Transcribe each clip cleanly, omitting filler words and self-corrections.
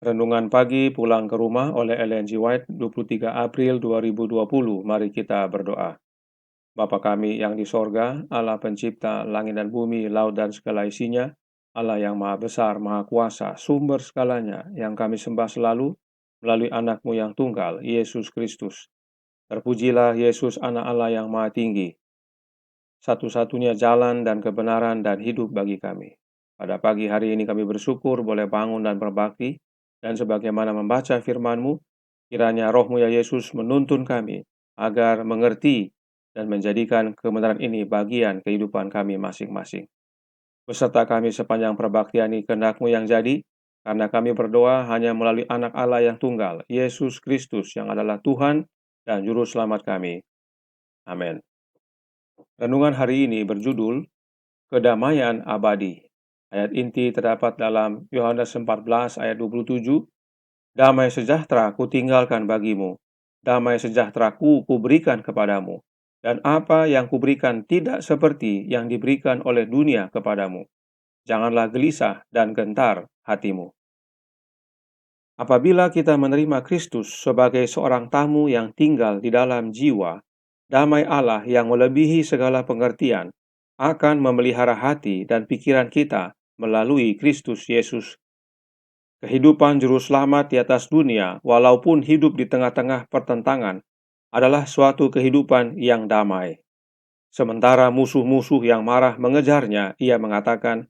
Renungan pagi pulang ke rumah oleh Ellen G. White 23 April 2020. Mari kita berdoa. Bapa kami yang di sorga, Allah pencipta langit dan bumi, laut dan segala isinya, Allah yang maha besar, maha kuasa, sumber segalanya, yang kami sembah selalu melalui anakmu yang tunggal, Yesus Kristus. Terpujilah Yesus anak Allah yang maha tinggi, satu-satunya jalan dan kebenaran dan hidup bagi kami. Pada pagi hari ini kami bersyukur boleh bangun dan berbakti, dan sebagaimana membaca firman-Mu, kiranya Roh-Mu ya Yesus menuntun kami agar mengerti dan menjadikan kebenaran ini bagian kehidupan kami masing-masing. Beserta kami sepanjang perbaktian ini kehendak-Mu yang jadi, karena kami berdoa hanya melalui anak Allah yang tunggal, Yesus Kristus yang adalah Tuhan dan Juru Selamat kami. Amin. Renungan hari ini berjudul Kedamaian Abadi. Ayat inti terdapat dalam Yohanes 14 ayat 27. Damai sejahtera kutinggalkan bagimu, damai sejahtera kuberikan kepadamu, dan apa yang kuberikan tidak seperti yang diberikan oleh dunia kepadamu. Janganlah gelisah dan gentar hatimu. Apabila kita menerima Kristus sebagai seorang tamu yang tinggal di dalam jiwa, damai Allah yang melebihi segala pengertian akan memelihara hati dan pikiran kita melalui Kristus Yesus. Kehidupan juru selamat di atas dunia, walaupun hidup di tengah-tengah pertentangan, adalah suatu kehidupan yang damai. Sementara musuh-musuh yang marah mengejarnya, ia mengatakan,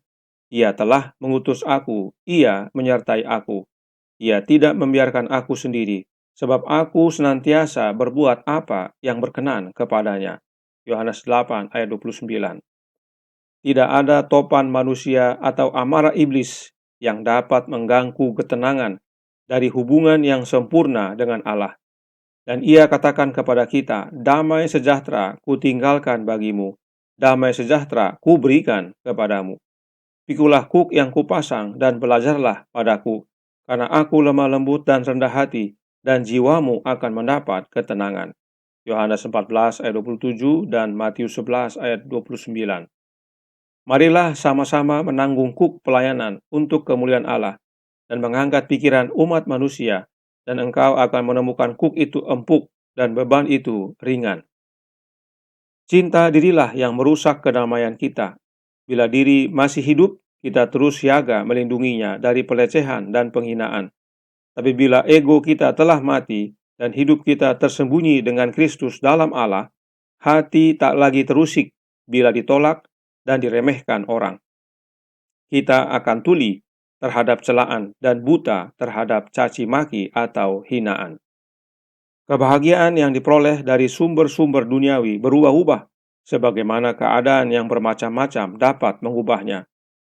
"Ia telah mengutus aku, ia menyertai aku. Ia tidak membiarkan aku sendiri, sebab aku senantiasa berbuat apa yang berkenan kepadanya." Yohanes 8 ayat 29. Tidak ada topan manusia atau amarah iblis yang dapat mengganggu ketenangan dari hubungan yang sempurna dengan Allah. Dan ia katakan kepada kita, damai sejahtera kutinggalkan bagimu, damai sejahtera kuberikan kepadamu. Pikulah kuk yang kupasang dan belajarlah padaku, karena aku lemah lembut dan rendah hati, dan jiwamu akan mendapat ketenangan. Yohanes 14 ayat 27 dan Matius 11 ayat 29. Marilah sama-sama menanggung kuk pelayanan untuk kemuliaan Allah dan mengangkat pikiran umat manusia, dan engkau akan menemukan kuk itu empuk dan beban itu ringan. Cinta dirilah yang merusak kedamaian kita. Bila diri masih hidup, kita terus siaga melindunginya dari pelecehan dan penghinaan. Tapi bila ego kita telah mati dan hidup kita tersembunyi dengan Kristus dalam Allah, hati tak lagi terusik bila ditolak dan diremehkan orang. Kita akan tuli terhadap celaan dan buta terhadap caci maki atau hinaan. Kebahagiaan yang diperoleh dari sumber-sumber duniawi berubah-ubah, sebagaimana keadaan yang bermacam-macam dapat mengubahnya.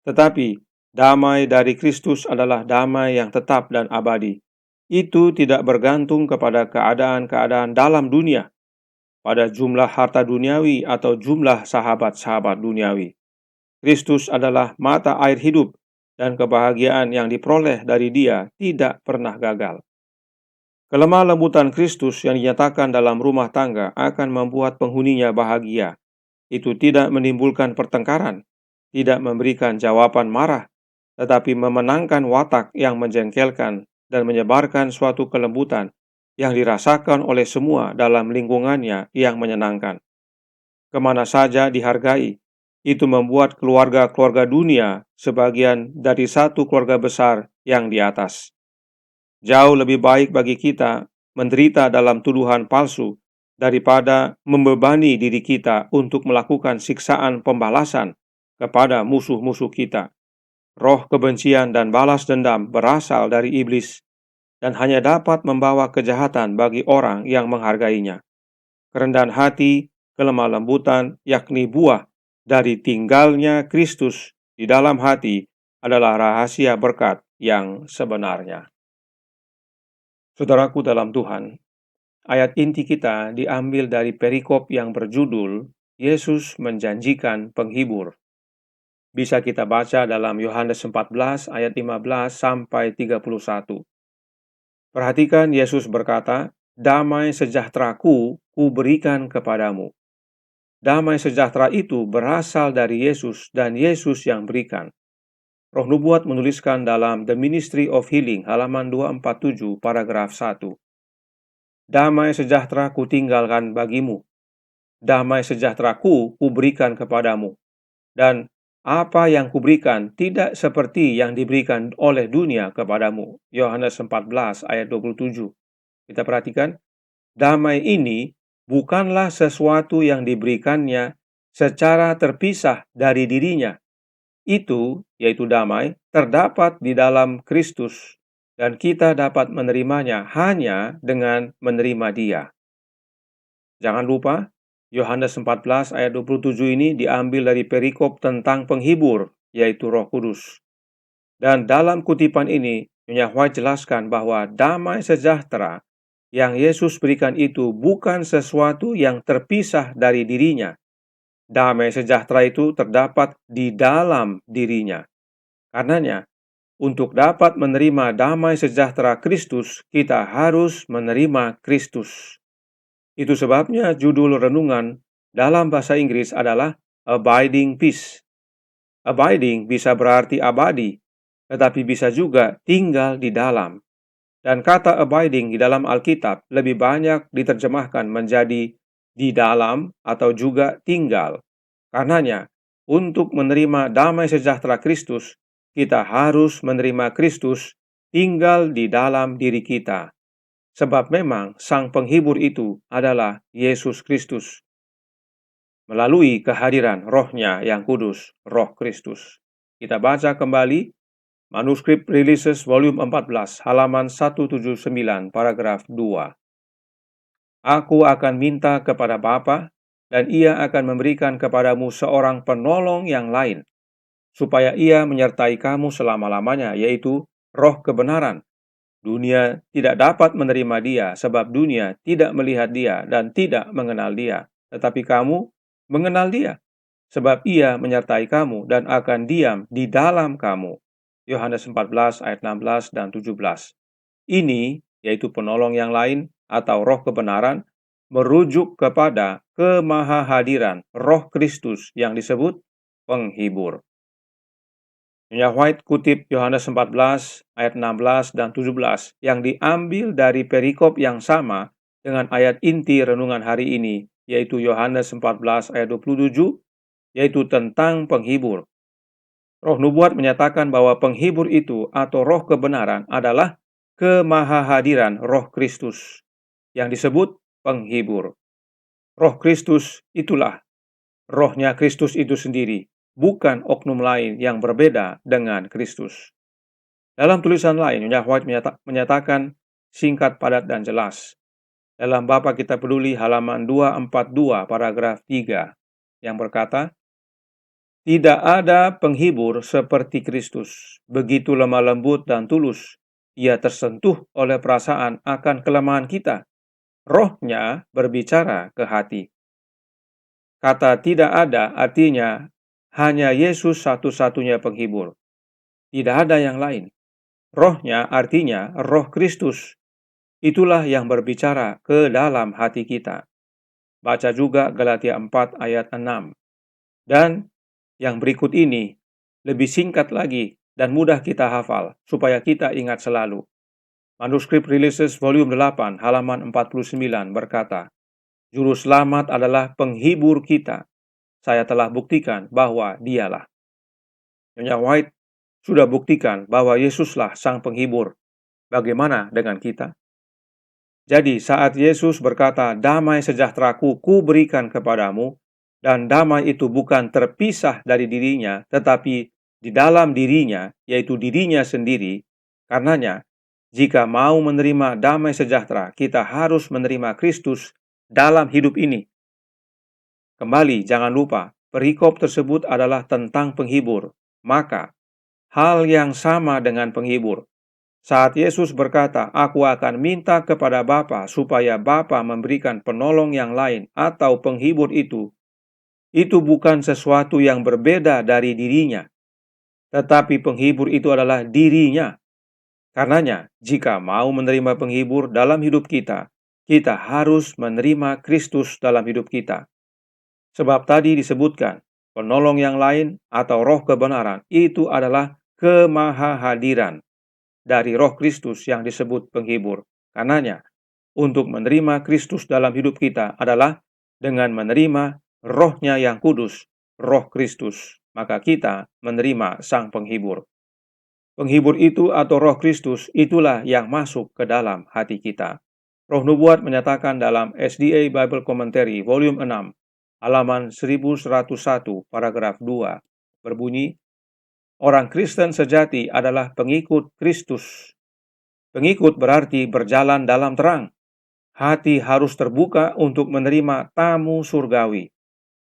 Tetapi damai dari Kristus adalah damai yang tetap dan abadi. Itu tidak bergantung kepada keadaan-keadaan dalam dunia, pada jumlah harta duniawi atau jumlah sahabat-sahabat duniawi. Kristus adalah mata air hidup, dan kebahagiaan yang diperoleh dari Dia tidak pernah gagal. Kelemah lembutan Kristus yang dinyatakan dalam rumah tangga akan membuat penghuninya bahagia. Itu tidak menimbulkan pertengkaran, tidak memberikan jawaban marah, tetapi memenangkan watak yang menjengkelkan dan menyebarkan suatu kelembutan yang dirasakan oleh semua dalam lingkungannya yang menyenangkan. Kemana saja dihargai, itu membuat keluarga-keluarga dunia sebagian dari satu keluarga besar yang di atas. Jauh lebih baik bagi kita menderita dalam tuduhan palsu daripada membebani diri kita untuk melakukan siksaan pembalasan kepada musuh-musuh kita. Roh kebencian dan balas dendam berasal dari iblis dan hanya dapat membawa kejahatan bagi orang yang menghargainya. Kerendahan hati, kelemah lembutan, yakni buah dari tinggalnya Kristus di dalam hati adalah rahasia berkat yang sebenarnya. Saudaraku dalam Tuhan, ayat inti kita diambil dari perikop yang berjudul Yesus menjanjikan penghibur. Bisa kita baca dalam Yohanes 14 ayat 15 sampai 31. Perhatikan Yesus berkata, "Damai sejahteraku kuberikan kepadamu." Damai sejahtera itu berasal dari Yesus dan Yesus yang berikan. Roh Nubuat menuliskan dalam The Ministry of Healing halaman 247 paragraf 1. Damai sejahtera kutinggalkan bagimu, damai sejahteraku kuberikan kepadamu, dan apa yang kuberikan tidak seperti yang diberikan oleh dunia kepadamu. Yohanes 14 ayat 27. Kita perhatikan, damai ini bukanlah sesuatu yang diberikannya secara terpisah dari dirinya. Itu, yaitu damai, terdapat di dalam Kristus, dan kita dapat menerimanya hanya dengan menerima Dia. Jangan lupa, Yohanes 14 ayat 27 ini diambil dari perikop tentang penghibur, yaitu Roh Kudus. Dan dalam kutipan ini, Nyonya White jelaskan bahwa damai sejahtera yang Yesus berikan itu bukan sesuatu yang terpisah dari dirinya. Damai sejahtera itu terdapat di dalam dirinya. Karenanya, untuk dapat menerima damai sejahtera Kristus, kita harus menerima Kristus. Itu sebabnya judul renungan dalam bahasa Inggris adalah Abiding Peace. Abiding bisa berarti abadi, tetapi bisa juga tinggal di dalam. Dan kata abiding di dalam Alkitab lebih banyak diterjemahkan menjadi di dalam atau juga tinggal. Karenanya, untuk menerima damai sejahtera Kristus, kita harus menerima Kristus tinggal di dalam diri kita. Sebab memang Sang Penghibur itu adalah Yesus Kristus. Melalui kehadiran Roh-Nya yang kudus, Roh Kristus. Kita baca kembali Manuskrip Releases volume 14, halaman 179, paragraf 2. Aku akan minta kepada Bapa, dan Ia akan memberikan kepadamu seorang penolong yang lain, supaya Ia menyertai kamu selama-lamanya, yaitu Roh kebenaran. Dunia tidak dapat menerima Dia, sebab dunia tidak melihat Dia dan tidak mengenal Dia. Tetapi kamu mengenal Dia, sebab Ia menyertai kamu dan akan diam di dalam kamu. Yohanes 14 ayat 16 dan 17. Ini, yaitu penolong yang lain atau Roh kebenaran, merujuk kepada kemahahadiran Roh Kristus yang disebut penghibur. Nyonya White kutip Yohanes 14 ayat 16 dan 17 yang diambil dari perikop yang sama dengan ayat inti renungan hari ini, yaitu Yohanes 14 ayat 27, yaitu tentang penghibur. Roh Nubuat menyatakan bahwa penghibur itu atau Roh kebenaran adalah kemahahadiran Roh Kristus yang disebut penghibur. Roh Kristus itulah Roh-Nya Kristus itu sendiri, bukan oknum lain yang berbeda dengan Kristus. Dalam tulisan lain, Nyonya White menyatakan singkat, padat, dan jelas. Dalam Bapa Kita Peduli halaman 242 paragraf 3 yang berkata, tidak ada penghibur seperti Kristus, begitu lemah lembut dan tulus. Ia tersentuh oleh perasaan akan kelemahan kita. Roh-Nya berbicara ke hati. Kata tidak ada artinya hanya Yesus satu-satunya penghibur. Tidak ada yang lain. Roh-Nya artinya Roh Kristus. Itulah yang berbicara ke dalam hati kita. Baca juga Galatia 4 ayat 6. Dan yang berikut ini lebih singkat lagi dan mudah kita hafal supaya kita ingat selalu. Manuskrip Releases volume 8 halaman 49 berkata, Juru selamat adalah penghibur kita. Saya telah buktikan bahwa Dialah. Nyonya White sudah buktikan bahwa Yesuslah Sang Penghibur. Bagaimana dengan kita? Jadi saat Yesus berkata, damai sejahteraku kuberikan kepadamu, dan damai itu bukan terpisah dari dirinya, tetapi di dalam dirinya, yaitu dirinya sendiri. Karenanya, jika mau menerima damai sejahtera, kita harus menerima Kristus dalam hidup ini. Kembali, jangan lupa, perikop tersebut adalah tentang penghibur. Maka, hal yang sama dengan penghibur. Saat Yesus berkata, aku akan minta kepada Bapa supaya Bapa memberikan penolong yang lain atau penghibur itu bukan sesuatu yang berbeda dari dirinya, tetapi penghibur itu adalah dirinya. Karenanya, jika mau menerima penghibur dalam hidup kita, kita harus menerima Kristus dalam hidup kita. Sebab tadi disebutkan, penolong yang lain atau Roh kebenaran itu adalah kemahahadiran dari Roh Kristus yang disebut penghibur. Karenanya, untuk menerima Kristus dalam hidup kita adalah dengan menerima Roh-Nya yang kudus, Roh Kristus. Maka kita menerima Sang Penghibur. Penghibur itu atau Roh Kristus itulah yang masuk ke dalam hati kita. Roh Nubuat menyatakan dalam SDA Bible Commentary volume 6, halaman 1101, paragraf 2, berbunyi, orang Kristen sejati adalah pengikut Kristus. Pengikut berarti berjalan dalam terang. Hati harus terbuka untuk menerima tamu surgawi.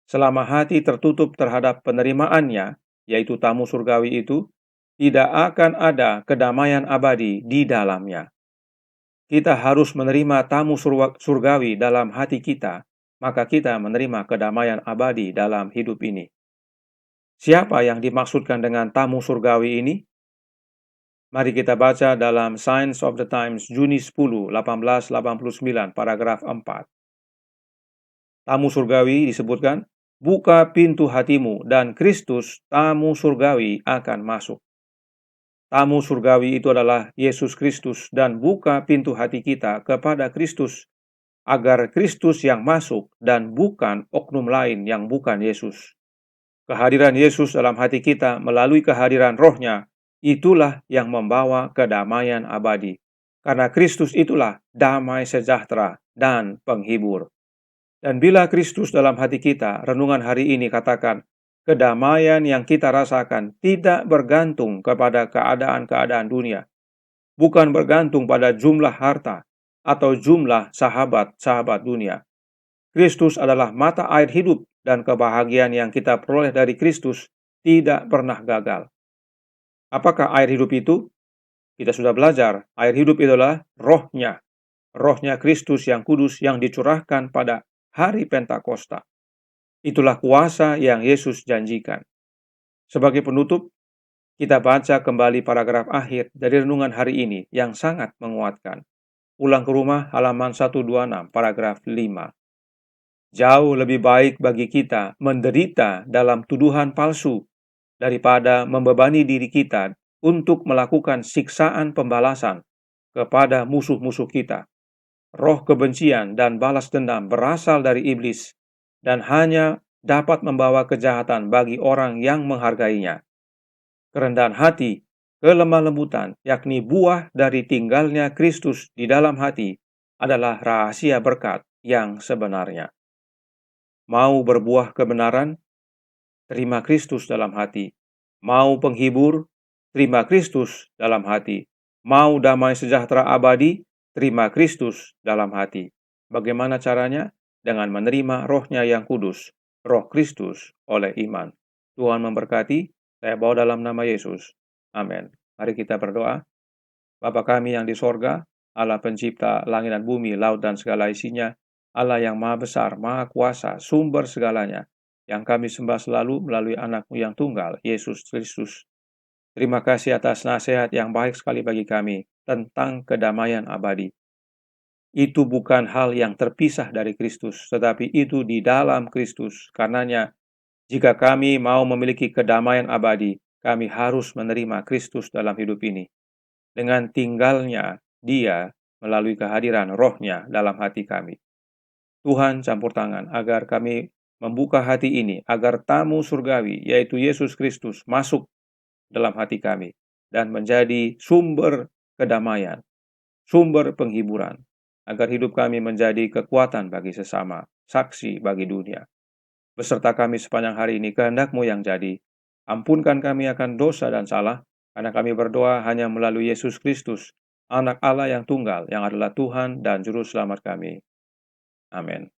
Selama hati tertutup terhadap penerimaannya, yaitu tamu surgawi itu, tidak akan ada kedamaian abadi di dalamnya. Kita harus menerima tamu surgawi dalam hati kita, maka kita menerima kedamaian abadi dalam hidup ini. Siapa yang dimaksudkan dengan tamu surgawi ini? Mari kita baca dalam Signs of the Times, Juni 10, 1889, paragraf 4. Tamu surgawi disebutkan, buka pintu hatimu dan Kristus, tamu surgawi, akan masuk. Tamu surgawi itu adalah Yesus Kristus dan buka pintu hati kita kepada Kristus, agar Kristus yang masuk dan bukan oknum lain yang bukan Yesus. Kehadiran Yesus dalam hati kita melalui kehadiran Roh-Nya, itulah yang membawa kedamaian abadi. Karena Kristus itulah damai sejahtera dan penghibur. Dan bila Kristus dalam hati kita, renungan hari ini katakan, kedamaian yang kita rasakan tidak bergantung kepada keadaan-keadaan dunia. Bukan bergantung pada jumlah harta atau jumlah sahabat-sahabat dunia. Kristus adalah mata air hidup dan kebahagiaan yang kita peroleh dari Kristus tidak pernah gagal. Apakah air hidup itu? Kita sudah belajar, air hidup itulah Roh-Nya. Roh-Nya Kristus yang kudus yang dicurahkan pada hari Pentakosta. Itulah kuasa yang Yesus janjikan. Sebagai penutup, kita baca kembali paragraf akhir dari renungan hari ini yang sangat menguatkan. Pulang ke rumah halaman 126, paragraf 5. Jauh lebih baik bagi kita menderita dalam tuduhan palsu daripada membebani diri kita untuk melakukan siksaan pembalasan kepada musuh-musuh kita. Roh kebencian dan balas dendam berasal dari iblis dan hanya dapat membawa kejahatan bagi orang yang menghargainya. Kerendahan hati, kelemah lembutan, yakni buah dari tinggalnya Kristus di dalam hati, adalah rahasia berkat yang sebenarnya. Mau berbuah kebenaran? Terima Kristus dalam hati. Mau penghibur? Terima Kristus dalam hati. Mau damai sejahtera abadi? Terima Kristus dalam hati. Bagaimana caranya? Dengan menerima Roh-Nya yang kudus, Roh Kristus, oleh iman. Tuhan memberkati. Saya bawa dalam nama Yesus. Amin. Mari kita berdoa. Bapa kami yang di sorga, Allah pencipta langit dan bumi, laut dan segala isinya, Allah yang maha besar, maha kuasa, sumber segalanya, yang kami sembah selalu melalui anak-Mu yang tunggal, Yesus Kristus. Terima kasih atas nasihat yang baik sekali bagi kami tentang kedamaian abadi. Itu bukan hal yang terpisah dari Kristus, tetapi itu di dalam Kristus. Karenanya, jika kami mau memiliki kedamaian abadi, kami harus menerima Kristus dalam hidup ini. Dengan tinggalnya Dia melalui kehadiran Roh-Nya dalam hati kami. Tuhan campur tangan agar kami membuka hati ini, agar tamu surgawi, yaitu Yesus Kristus, masuk dalam hati kami dan menjadi sumber kedamaian, sumber penghiburan, agar hidup kami menjadi kekuatan bagi sesama, saksi bagi dunia. Beserta kami sepanjang hari ini, kehendak-Mu yang jadi. Ampunkan kami akan dosa dan salah, karena kami berdoa hanya melalui Yesus Kristus, Anak Allah yang tunggal, yang adalah Tuhan dan Juru Selamat kami. Amin.